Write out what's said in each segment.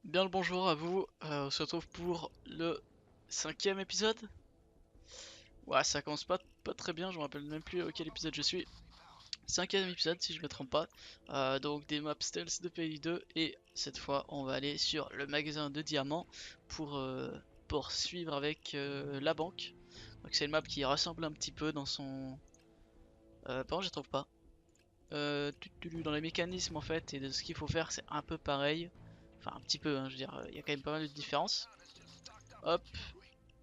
Bien le bonjour à vous, on se retrouve pour le cinquième épisode. Ouais, ça commence pas très bien, je me rappelle même plus quel épisode je suis. Cinquième épisode si je me trompe pas. Donc des maps stealth de pays 2 et cette fois on va aller sur le magasin de diamants pour poursuivre avec la banque. Donc c'est une map qui ressemble un petit peu dans son... Par contre je la trouve pas. Dans les mécanismes en fait et de ce qu'il faut faire c'est un peu pareil. Enfin un petit peu, hein, je veux dire, il y a quand même pas mal de différences. Hop,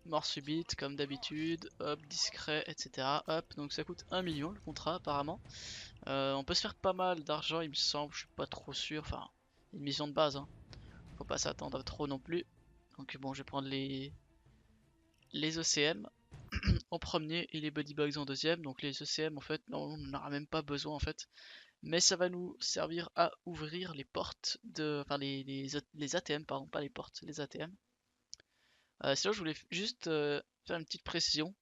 mort subite comme d'habitude, hop, discret, etc. Hop, donc ça coûte 1 million le contrat apparemment. On peut se faire pas mal d'argent il me semble, je suis pas trop sûr, enfin, une mission de base, hein. Faut pas s'attendre à trop non plus. Donc bon, je vais prendre les OCM en premier et les bodybugs en deuxième. Donc les ECM en fait, non, on n'en aura même pas besoin en fait. Mais ça va nous servir à ouvrir les portes de... Enfin les ATM, pardon, pas les portes, les ATM. Sinon, je voulais juste faire une petite précision.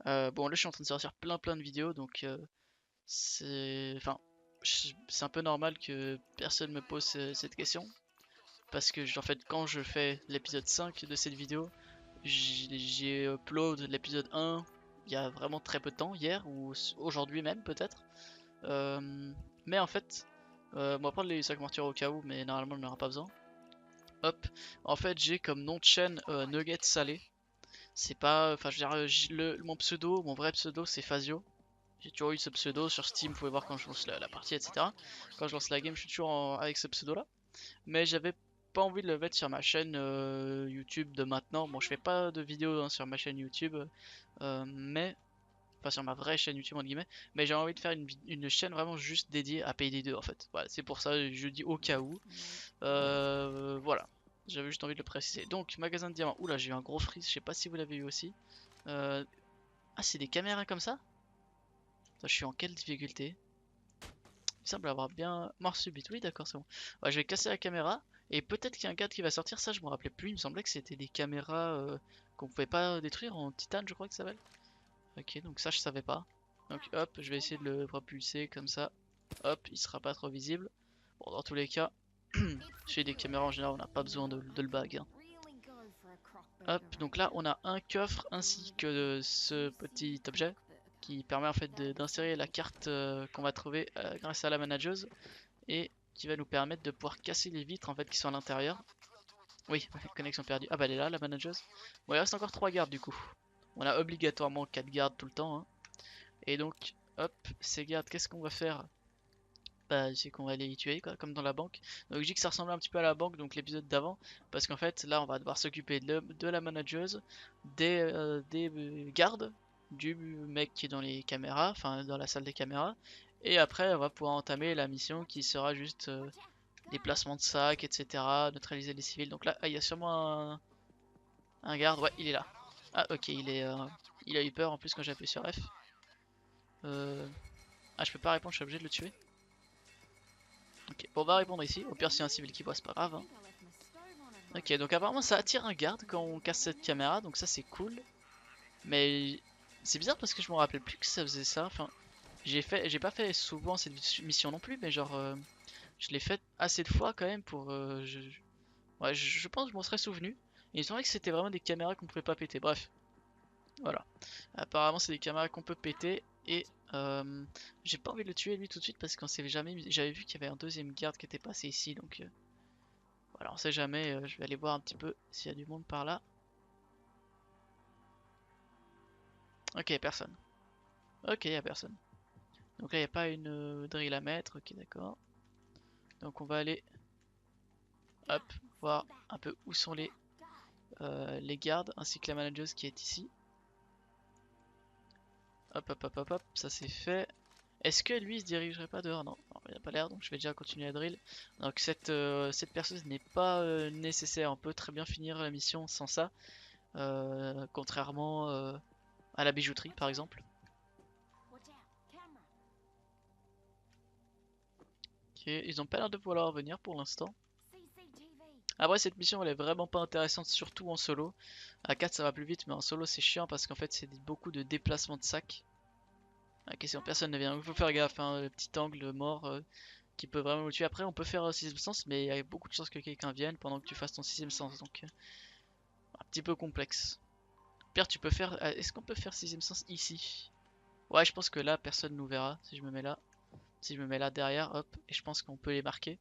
Bon, là, je suis en train de sortir plein de vidéos, donc c'est, enfin, c'est un peu normal que personne me pose cette question, parce que en fait, quand je fais l'épisode 5 de cette vidéo, j'ai upload l'épisode 1 il y a vraiment très peu de temps, hier ou aujourd'hui même peut-être. Euh, mais en fait, on va prendre les 5 martyrs au cas où, mais normalement, on n'en aura pas besoin. Hop, en fait, j'ai comme nom de chaîne Nuggets Salé. C'est pas. Enfin, je veux dire, mon pseudo, mon vrai pseudo, c'est Fazio. J'ai toujours eu ce pseudo sur Steam, vous pouvez voir quand je lance la partie, etc. Quand je lance la game, je suis toujours avec ce pseudo là. Mais j'avais pas envie de le mettre sur ma chaîne YouTube de maintenant. Bon, je fais pas de vidéos hein, sur ma chaîne YouTube, mais. Enfin, sur ma vraie chaîne YouTube, entre guillemets. Mais j'ai envie de faire une chaîne vraiment juste dédiée à PD2 en fait. Voilà, c'est pour ça, je dis au cas où. Voilà. J'avais juste envie de le préciser. Donc, magasin de diamants. Oula, j'ai eu un gros freeze, je sais pas si vous l'avez eu aussi. Euh, Ah, c'est des caméras comme ça? Attends, je suis en quelle difficulté? Il semble avoir bien mort subite. Oui, d'accord, c'est bon. Ouais, je vais casser la caméra. Et peut-être qu'il y a un cadre qui va sortir. Ça, je me rappelais plus. Il me semblait que c'était des caméras qu'on pouvait pas détruire en titane, je crois que ça s'appelle. Ok, donc ça, je savais pas. Donc, hop, je vais essayer de le propulser comme ça. Hop, il sera pas trop visible. Bon, dans tous les cas, chez des caméras en général, on n'a pas besoin de le bag, hein. Hop, donc là, on a un coffre ainsi que ce petit objet qui permet en fait d'insérer la carte qu'on va trouver grâce à la manageuse et qui va nous permettre de pouvoir casser les vitres en fait qui sont à l'intérieur. Oui, connexion perdue. Ah bah elle est là la manageuse. Bon il reste encore 3 gardes du coup. On a obligatoirement 4 gardes tout le temps, hein. Et donc hop, ces gardes qu'est-ce qu'on va faire? Bah c'est qu'on va les tuer quoi, comme dans la banque. Donc je dis que ça ressemble un petit peu à la banque, donc l'épisode d'avant, parce qu'en fait là on va devoir s'occuper de la manageuse, des gardes, du mec qui est dans les caméras, enfin dans la salle des caméras, et après on va pouvoir entamer la mission qui sera juste déplacement de sacs, etc., neutraliser les civils. Donc là, ah, il y a sûrement un garde, ouais il est là. Ah ok, il a eu peur en plus quand j'ai appuyé sur F. Ah je peux pas répondre, je suis obligé de le tuer. Ok, bon, on va répondre ici. Au pire, s'il y a un civil qui voit, c'est pas grave, hein. Ok, donc apparemment, ça attire un garde quand on casse cette caméra, donc ça c'est cool. Mais c'est bizarre parce que je me rappelle plus que ça faisait ça. Enfin, j'ai pas fait souvent cette mission non plus, mais genre, je l'ai fait assez de fois quand même pour. Ouais, je pense que je m'en serais souvenu. Et il semblait que c'était vraiment des caméras qu'on pouvait pas péter. Bref, voilà. Apparemment, c'est des caméras qu'on peut péter et. J'ai pas envie de le tuer lui tout de suite parce qu'on sait jamais. J'avais vu qu'il y avait un deuxième garde qui était passé ici, donc. Voilà, on sait jamais, je vais aller voir un petit peu s'il y a du monde par là. Ok, personne. Ok, y a personne. Donc là, il n'y a pas une drill à mettre. Ok, d'accord. Donc on va aller, hop, voir un peu où sont les gardes, ainsi que la manageuse qui est ici. Hop, hop, hop, hop, hop, ça c'est fait. Est-ce que lui il se dirigerait pas dehors? Non, non, il n'a pas l'air, donc je vais déjà continuer la drill. Donc cette perceuse n'est pas nécessaire, on peut très bien finir la mission sans ça. Contrairement à la bijouterie par exemple. Ok, ils ont pas l'air de vouloir venir pour l'instant. Après cette mission elle est vraiment pas intéressante, surtout en solo. À 4 ça va plus vite, mais en solo c'est chiant parce qu'en fait c'est beaucoup de déplacement de sacs. Ah, question personne ne vient, il faut faire gaffe, hein, le petit angle mort qui peut vraiment le tuer. Après, on peut faire 6ème sens, mais il y a beaucoup de chances que quelqu'un vienne pendant que tu fasses ton 6ème sens. Donc, un petit peu complexe. Pire, tu peux faire. Est-ce qu'on peut faire 6ème sens ici? Ouais, je pense que là, personne nous verra si je me mets là. Si je me mets là derrière, hop, et je pense qu'on peut les marquer.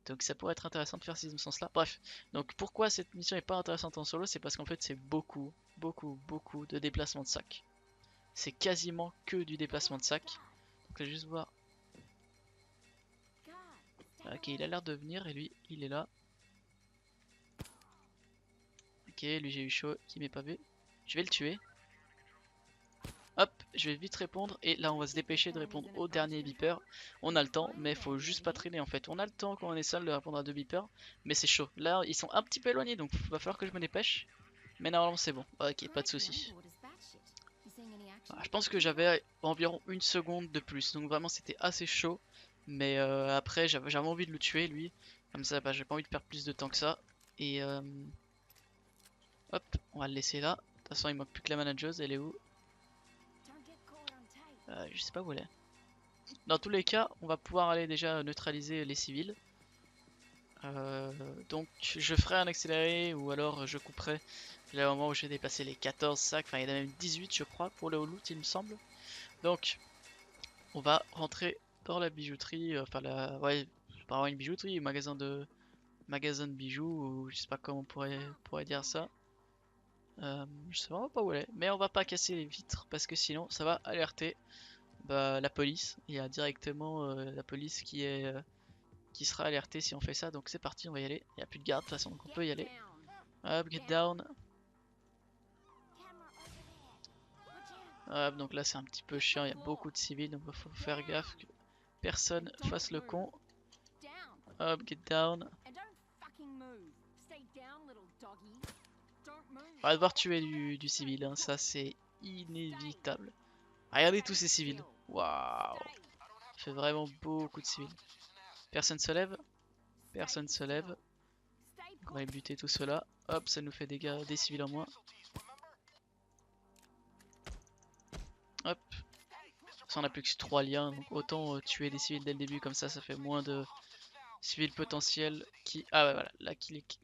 Donc ça pourrait être intéressant de faire 6ème sens là. Bref, donc pourquoi cette mission est pas intéressante en solo? C'est parce qu'en fait, c'est beaucoup de déplacement de sac. C'est quasiment que du déplacement de sac. Donc je vais juste voir. Ok, il a l'air de venir et lui, il est là. Ok, lui j'ai eu chaud, qui m'est pas vu. Je vais le tuer. Hop, je vais vite répondre et là on va se dépêcher de répondre au dernier beeper. On a le temps, mais faut juste pas traîner en fait. On a le temps quand on est seul de répondre à 2 beepers, mais c'est chaud. Là ils sont un petit peu éloignés donc va falloir que je me dépêche. Mais normalement c'est bon, ok, pas de soucis. Voilà, je pense que j'avais environ 1 seconde de plus, donc vraiment c'était assez chaud. Mais après j'avais envie de le tuer lui, comme ça bah, j'ai pas envie de perdre plus de temps que ça. Et hop, on va le laisser là. De toute façon il manque plus que la manageuse, elle est où? Je sais pas où elle est. Dans tous les cas, on va pouvoir aller déjà neutraliser les civils. Donc je ferai un accéléré ou alors je couperai là au moment où je vais dépasser les 14 sacs. Enfin, il y en a même 18 je crois pour le loot il me semble. Donc on va rentrer dans la bijouterie. Enfin, ouais, pas vraiment une bijouterie, magasin de bijoux ou je sais pas comment pourrait dire ça. Je sais vraiment pas où elle est, mais on va pas casser les vitres parce que sinon ça va alerter bah, la police. Il y a directement la police qui sera alertée si on fait ça. Donc c'est parti, on va y aller. Il n'y a plus de garde de toute façon, donc on peut y aller. Hop, get down. Hop, donc là c'est un petit peu chiant, il y a beaucoup de civils, donc il faut faire gaffe que personne fasse le con. Hop, get down. On va devoir tuer du civil, hein. Ça c'est inévitable. Regardez tous ces civils. Waouh. Ça fait vraiment beaucoup de civils. Personne se lève. Personne se lève. On va buter tout cela. Hop, ça nous fait des civils en moins. Hop. Ça on a plus que 3 liens, donc autant tuer des civils dès le début, comme ça fait moins de civils potentiels qui... Ah ouais voilà,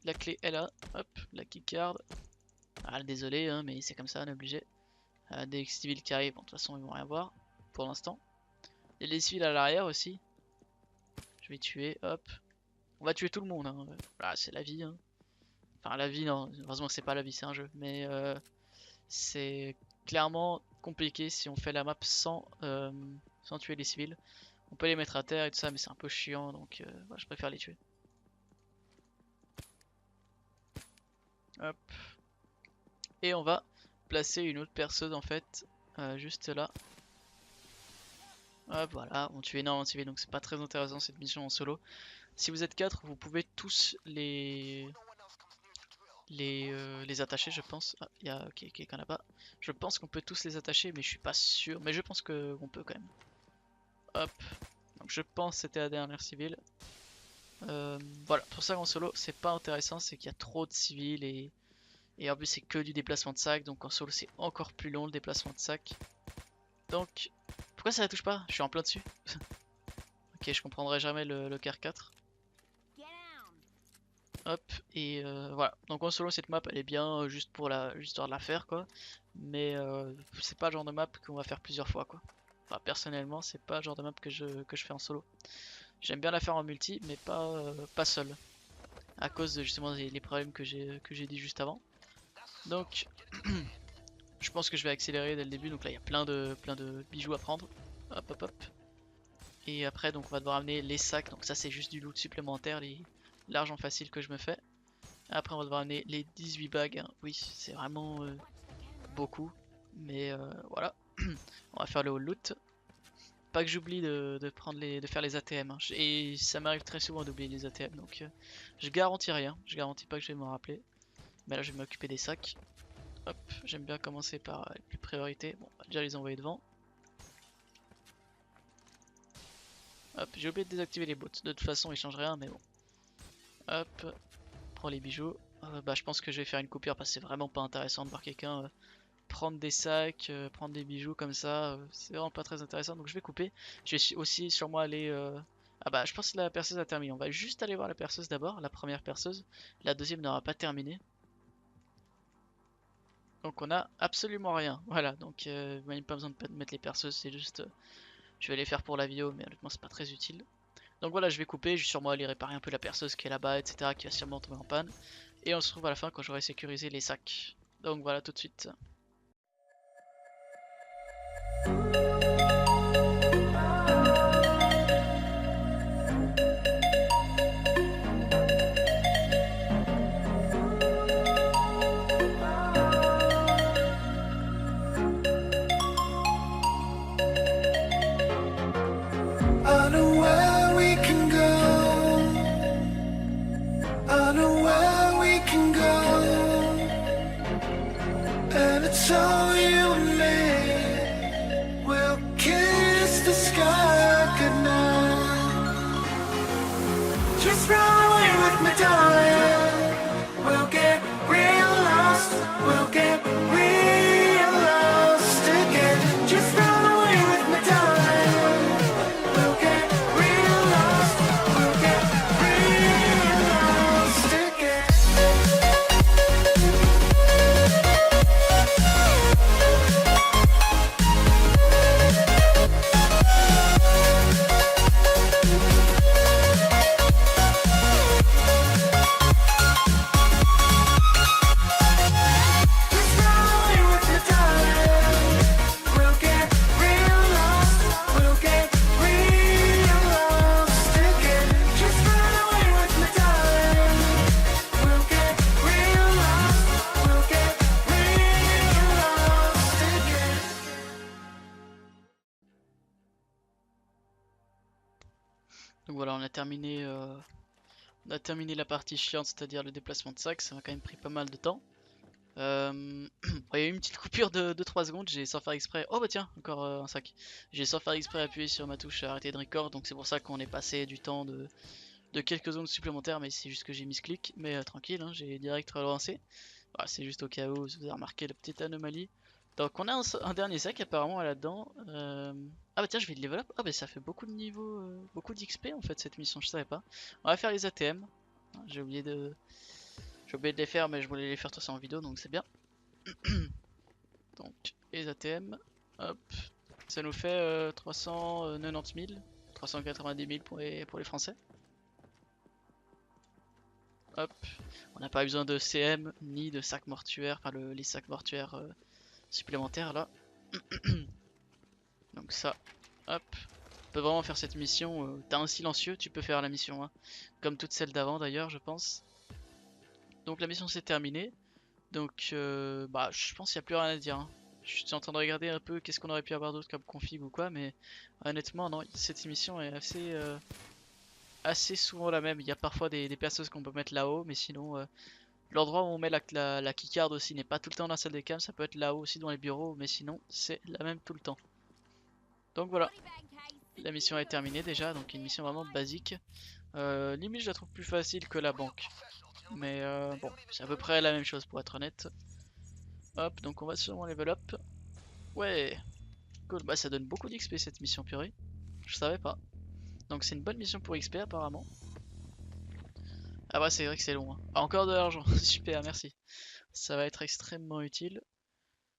la clé est là. Hop, la keycard. Ah désolé hein, mais c'est comme ça, on est obligé. Des civils qui arrivent, bon, de toute façon ils vont rien voir pour l'instant. Il y a des civils à l'arrière aussi. Je vais tuer, hop. On va tuer tout le monde, hein. Voilà, c'est la vie. Hein. Enfin la vie non, heureusement c'est pas la vie, c'est un jeu. Mais c'est clairement compliqué si on fait la map sans tuer les civils. On peut les mettre à terre et tout ça, mais c'est un peu chiant, donc voilà, je préfère les tuer. Hop. Et on va placer une autre perceuse en fait, juste là. Hop, voilà, on tue énormément de civils, donc c'est pas très intéressant cette mission en solo. Si vous êtes 4, vous pouvez tous les attacher, je pense. Ah, il y a quelqu'un là-bas. Je pense qu'on peut tous les attacher, mais je suis pas sûr. Mais je pense qu'on peut quand même. Hop. Donc je pense que c'était la dernière civile. Voilà, pour ça en solo, c'est pas intéressant, c'est qu'il y a trop de civils et en plus c'est que du déplacement de sac. Donc en solo, c'est encore plus long le déplacement de sac. Donc, pourquoi ça la touche pas? Je suis en plein dessus. Ok, je comprendrai jamais le car 4. Hop, et voilà. Donc en solo, cette map elle est bien juste pour l'histoire de la faire quoi. Mais c'est pas le genre de map qu'on va faire plusieurs fois quoi. Enfin, personnellement, c'est pas le genre de map que je fais en solo. J'aime bien la faire en multi, mais pas seul. À cause de justement les problèmes que j'ai dit juste avant. Donc, je pense que je vais accélérer dès le début. Donc là, il y a plein de bijoux à prendre. Hop, hop, hop. Et après, donc on va devoir amener les sacs. Donc ça, c'est juste du loot supplémentaire, l'argent facile que je me fais. Après, on va devoir amener les 18 bagues. Hein. Oui, c'est vraiment beaucoup. Mais voilà. On va faire le whole loot. Pas que j'oublie de faire les ATM. Hein. Et ça m'arrive très souvent d'oublier les ATM. Donc je garantis rien. Je garantis pas que je vais m'en rappeler. Mais là, je vais m'occuper des sacs. Hop, j'aime bien commencer par les plus priorités. Bon, on va déjà les envoyer devant. Hop, j'ai oublié de désactiver les bots. De toute façon, ils changent rien, mais bon. Hop, prends les bijoux. Bah, je pense que je vais faire une coupure parce que c'est vraiment pas intéressant de voir quelqu'un prendre des sacs, prendre des bijoux comme ça. C'est vraiment pas très intéressant, donc je vais couper. Je vais aussi sûrement aller Ah bah je pense que la perceuse a terminé. On va juste aller voir la perceuse d'abord, la première perceuse. La deuxième n'aura pas terminé. Donc on a absolument rien. Voilà, donc même pas besoin de mettre les perceuses, c'est juste... je vais les faire pour la vidéo, mais honnêtement c'est pas très utile. Donc voilà, je vais couper, je vais sûrement aller réparer un peu la perceuse qui est là-bas, etc. qui va sûrement tomber en panne. Et on se retrouve à la fin quand j'aurai sécurisé les sacs. Donc voilà, tout de suite. I know where we can go. I know where we can go. And it's all you and me. We'll kiss the sky goodnight. Just run away with me, darling. We'll get real lost. We'll get real lost again. Just run away with me, darling. We'll get real lost. We'll get real lost again. Just run away with me, darling. We'll get real lost. We'll get real lost again. Just run away with me, darling. We'll get real lost. We'll get real lost again. Donc voilà, on a terminé la partie chiante, c'est-à-dire le déplacement de sac. Ça m'a quand même pris pas mal de temps. Il y a eu une petite coupure de 3 secondes, j'ai sans faire exprès. Oh bah tiens, encore un sac. J'ai sans faire exprès appuyé sur ma touche arrêter de record, donc c'est pour ça qu'on est passé du temps de quelques secondes supplémentaires, mais c'est juste que j'ai mis ce clic. Mais tranquille, hein, j'ai direct relancé. Voilà, c'est juste au cas où vous avez remarqué la petite anomalie. Donc on a un dernier sac apparemment là-dedans. Ah bah tiens, je vais le level up. Ah bah ça fait beaucoup de niveaux, beaucoup d'XP en fait cette mission, je savais pas. On va faire les ATM. J'ai oublié de les faire, mais je voulais les faire tout ça en vidéo, donc c'est bien. Donc les ATM, hop, ça nous fait 390 000, 390 000 pour les Français. Hop, on n'a pas besoin de CM ni de sacs mortuaires, enfin les sacs mortuaires supplémentaires là. Donc ça, hop, on peut vraiment faire cette mission. T'as un silencieux, tu peux faire la mission, hein. Comme toutes celles d'avant d'ailleurs, je pense. Donc la mission c'est terminée. Donc bah je pense qu'il n'y a plus rien à dire, hein. Je suis en train de regarder un peu qu'est-ce qu'on aurait pu avoir d'autre comme config ou quoi, mais honnêtement non, cette émission est assez souvent la même. Il y a parfois des persos qu'on peut mettre là-haut, mais sinon l'endroit où on met la keycard aussi n'est pas tout le temps dans la salle des cams, ça peut être là-haut aussi dans les bureaux, mais sinon c'est la même tout le temps. Donc voilà, la mission est terminée déjà, donc une mission vraiment basique. Limite je la trouve plus facile que la banque, mais bon, c'est à peu près la même chose pour être honnête. Hop, donc on va sûrement level up. Ouais, cool, bah ça donne beaucoup d'XP cette mission purée. Je savais pas. Donc c'est une bonne mission pour XP apparemment. Ah bah c'est vrai que c'est long, hein. Ah, encore de l'argent, super, merci. Ça va être extrêmement utile.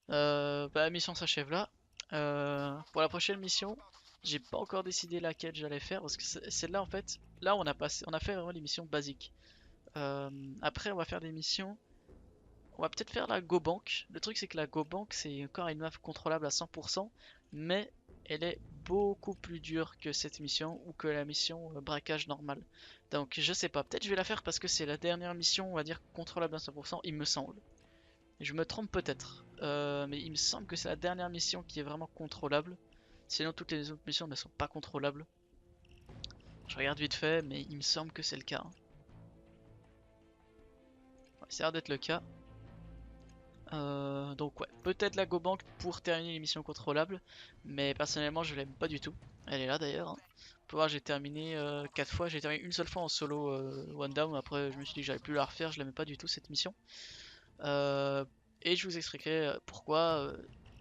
Bah la mission s'achève là. Pour la prochaine mission, j'ai pas encore décidé laquelle j'allais faire parce que celle-là en fait, là on a fait vraiment les missions basiques. Après on va faire des missions. On va peut-être faire la GoBank. Le truc c'est que la GoBank c'est encore une map contrôlable à 100%, mais elle est beaucoup plus dure que cette mission ou que la mission braquage normale. Donc je sais pas, peut-être je vais la faire parce que c'est la dernière mission, on va dire contrôlable à 100%, il me semble. Je me trompe peut-être, mais il me semble que c'est la dernière mission qui est vraiment contrôlable. Sinon toutes les autres missions ne sont pas contrôlables. Je regarde vite fait, mais il me semble que c'est le cas, hein. Ouais, ça a l'air d'être le cas. Donc ouais, peut-être la GoBank pour terminer les missions contrôlables, mais personnellement je l'aime pas du tout. Elle est là d'ailleurs, hein. Vous pouvez voir, j'ai terminé 4 fois, j'ai terminé une seule fois en solo one down, après je me suis dit que j'allais plus la refaire, je l'aimais pas du tout cette mission. Et je vous expliquerai pourquoi.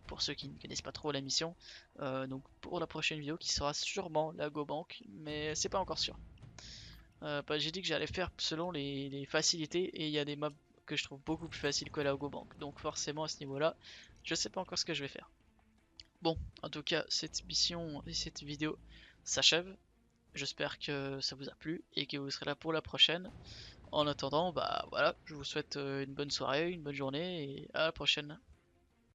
pour ceux qui ne connaissent pas trop la mission. Donc pour la prochaine vidéo qui sera sûrement la Go Bank, mais c'est pas encore sûr. J'ai dit que j'allais faire selon les facilités et il y a des mobs que je trouve beaucoup plus faciles que la Go Bank. Donc forcément à ce niveau-là, je sais pas encore ce que je vais faire. Bon, en tout cas, cette mission et cette vidéo s'achève. J'espère que ça vous a plu et que vous serez là pour la prochaine. En attendant, bah voilà, je vous souhaite une bonne soirée, une bonne journée et à la prochaine.